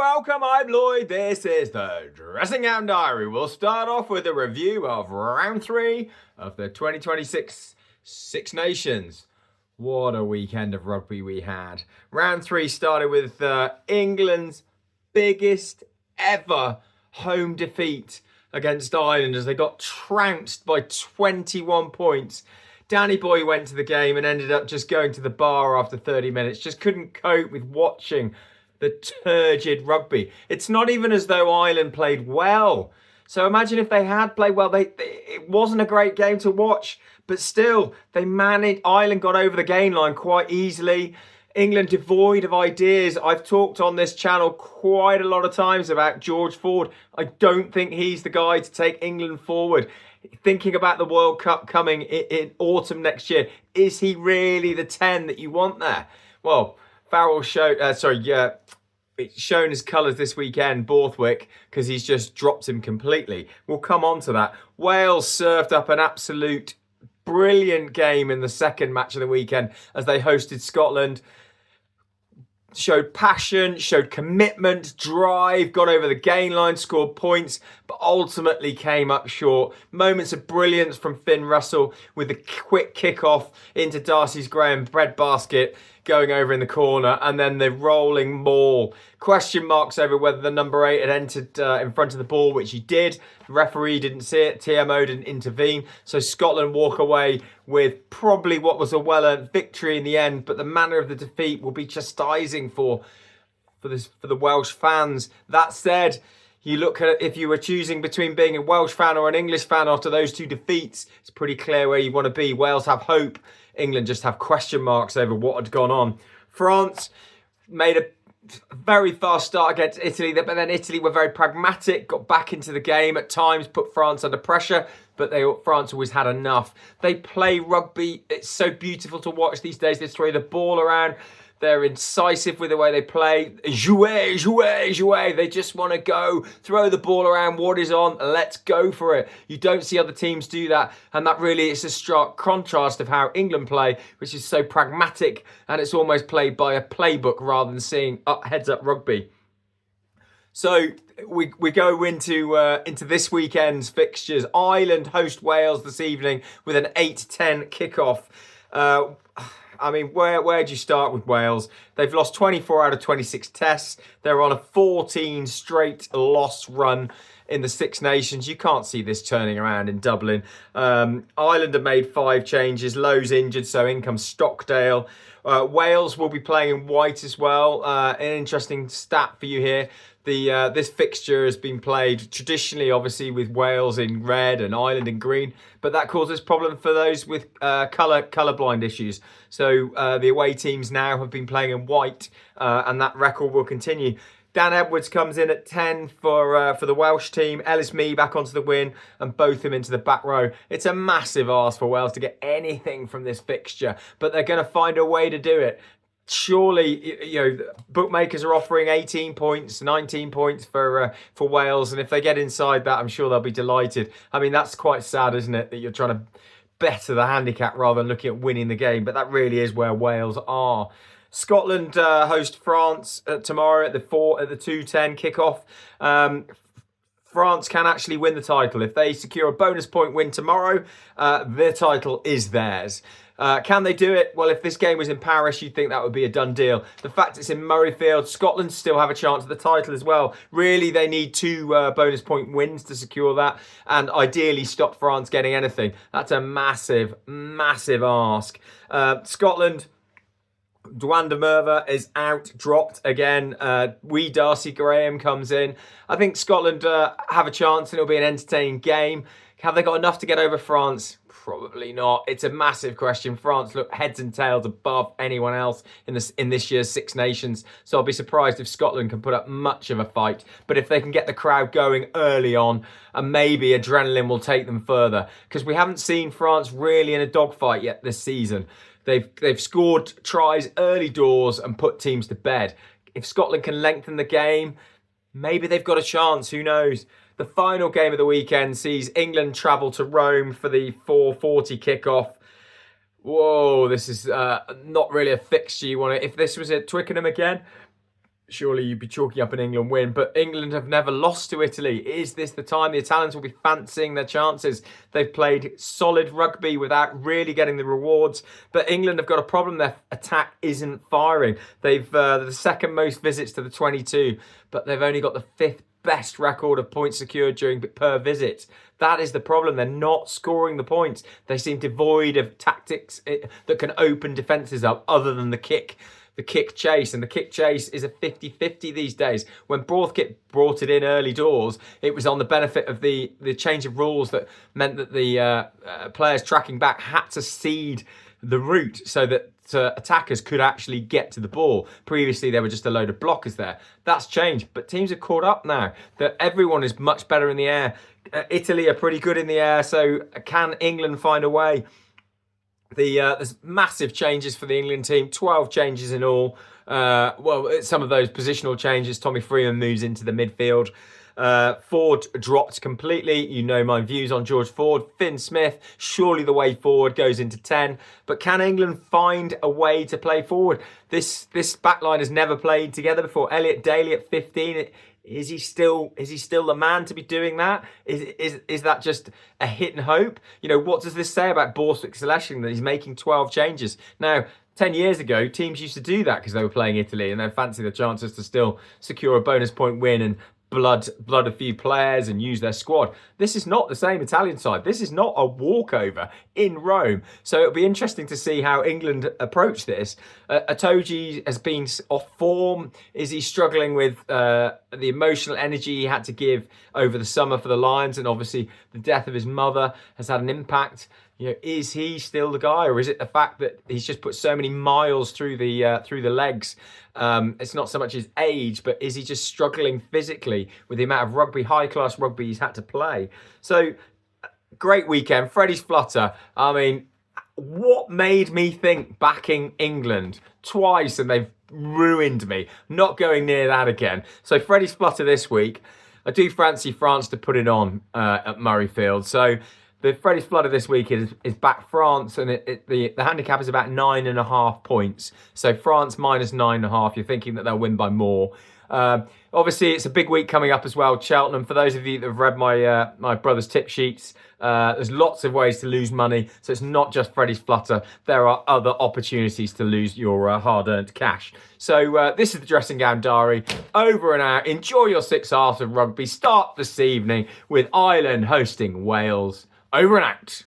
welcome, I'm Lloyd. This is the Dressing Gown Diary. We'll start off with a review of round 3 of the 2026 Six Nations. What a weekend of rugby we had. Round 3 started with England's biggest ever home defeat against Ireland as they got trounced by 21 points. Danny Boy went to the game and ended up just going to the bar after 30 minutes. Just couldn't cope with watching the turgid rugby. It's not even as though Ireland played well. So imagine if they had played well. It wasn't a great game to watch, but still, they managed. Ireland got over the gain line quite easily. England devoid of ideas. I've talked on this channel quite a lot of times about George Ford. I don't think he's the guy to take England forward. Thinking about the World Cup coming in autumn next year, is he really the 10 that you want there? Well, Farrell showed, it's shown his colours this weekend, Borthwick, because he's just dropped him completely. We'll come on to that. Wales served up an absolute brilliant game in the second match of the weekend as they hosted Scotland. Showed passion, showed commitment, drive, got over the gain line, scored points, but ultimately came up short. Moments of brilliance from Finn Russell with the quick kick-off into Darcy's Graham breadbasket going over in the corner, and then the rolling ball. Question marks over whether the number 8 had entered in front of the ball, which he did. The referee didn't see it. TMO didn't intervene. So Scotland walk away with probably what was a well-earned victory in the end, but the manner of the defeat will be chastising for the Welsh fans. That said, you look at if you were choosing between being a Welsh fan or an English fan after those two defeats, it's pretty clear where you want to be. Wales have hope. England just have question marks over what had gone on. France made a very fast start against Italy, but then Italy were very pragmatic, got back into the game at times, put France under pressure, but France always had enough. They play rugby. It's so beautiful to watch these days. They throw the ball around. They're incisive with the way they play. Jouer, jouer, jouer. They just want to go, throw the ball around. What is on? Let's go for it. You don't see other teams do that. And that really is a stark contrast of how England play, which is so pragmatic. And it's almost played by a playbook rather than seeing heads-up rugby. So we go into this weekend's fixtures. Ireland host Wales this evening with an 8:10 kickoff. I mean, where do you start with Wales? They've lost 24 out of 26 tests. They're on a 14 straight loss run in the Six Nations. You can't see this turning around in Dublin. Ireland have made 5 changes. Lowe's injured, so in comes Stockdale. Wales will be playing in white as well. An interesting stat for you here. This fixture has been played traditionally, obviously, with Wales in red and Ireland in green, but that causes problem for those with colourblind issues. So the away teams now have been playing in white, and that record will continue. Dan Edwards comes in at 10 for the Welsh team. Ellis Mee back onto the wing, and both them into the back row. It's a massive ask for Wales to get anything from this fixture, but they're going to find a way to do it. Surely, you know, bookmakers are offering 18 points, 19 points for Wales, and if they get inside that, I'm sure they'll be delighted. I mean, that's quite sad, isn't it, that you're trying to better the handicap rather than looking at winning the game, but that really is where Wales are. Scotland host France tomorrow at the 2:10 kickoff. France can actually win the title. If they secure a bonus point win tomorrow, their title is theirs. Can they do it? Well, if this game was in Paris, you'd think that would be a done deal. The fact it's in Murrayfield, Scotland still have a chance at the title as well. Really, they need 2 bonus point wins to secure that, and ideally stop France getting anything. That's a massive, massive ask. Scotland, Dwan de Merwe is out, dropped again. Darcy Graham comes in. I think Scotland have a chance and it'll be an entertaining game. Have they got enough to get over France? Probably not. It's a massive question. France look heads and tails above anyone else in this year's Six Nations. So I'll be surprised if Scotland can put up much of a fight. But if they can get the crowd going early on, and maybe adrenaline will take them further. Because we haven't seen France really in a dogfight yet this season. They've scored tries early doors and put teams to bed. If Scotland can lengthen the game, maybe they've got a chance. Who knows? The final game of the weekend sees England travel to Rome for the 4:40 kickoff. Whoa, this is not really a fixture you want to... If this was at Twickenham again, surely you'd be chalking up an England win, but England have never lost to Italy. Is this the time the Italians will be fancying their chances? They've played solid rugby without really getting the rewards, but England have got a problem. Their attack isn't firing. They've the second most visits to the 22, but they've only got the fifth best record of points secured per visit. That is the problem. They're not scoring the points. They seem devoid of tactics that can open defences up other than the kick chase, and the kick chase is a 50-50 these days. When Borthkit brought it in early doors, it was on the benefit of the change of rules that meant that the players tracking back had to cede the route so that attackers could actually get to the ball. Previously, there were just a load of blockers there. That's changed, but teams are caught up now that everyone is much better in the air. Italy are pretty good in the air, so can England find a way? There's massive changes for the England team, 12 changes in all. Some of those positional changes. Tommy Freeman moves into the midfield. Ford dropped completely. You know my views on George Ford. Finn Smith, surely the way forward, goes into 10. But can England find a way to play forward? This backline has never played together before. Elliot Daly at 15. Is he still the man to be doing that? Is that just a hit and hope? You know, what does this say about Borthwick's selection that he's making 12 changes? Now, 10 years ago, teams used to do that because they were playing Italy and they fancy the chances to still secure a bonus point win and blood a few players and use their squad. This is not the same Italian side. This is not a walkover in Rome. So it'll be interesting to see how England approach this. Itoje has been off form. Is he struggling with the emotional energy he had to give over the summer for the Lions? And obviously the death of his mother has had an impact. You know, is he still the guy, or is it the fact that he's just put so many miles through the legs? It's not so much his age, but is he just struggling physically with the amount of high class rugby he's had to play? So, great weekend. Freddie's flutter. I mean, what made me think backing England twice and they've ruined me? Not going near that again. So, Freddie's flutter this week. I do fancy France to put it on at Murrayfield. So, the Freddie's flutter this week is back France, and the handicap is about 9.5 points. So France minus 9.5. You're thinking that they'll win by more. Obviously, it's a big week coming up as well. Cheltenham. For those of you that have read my brother's tip sheets, there's lots of ways to lose money. So it's not just Freddie's flutter. There are other opportunities to lose your hard-earned cash. So this is the Dressing Gown Diary. Over and out. Enjoy your 6 hours of rugby. Start this evening with Ireland hosting Wales. Over and out.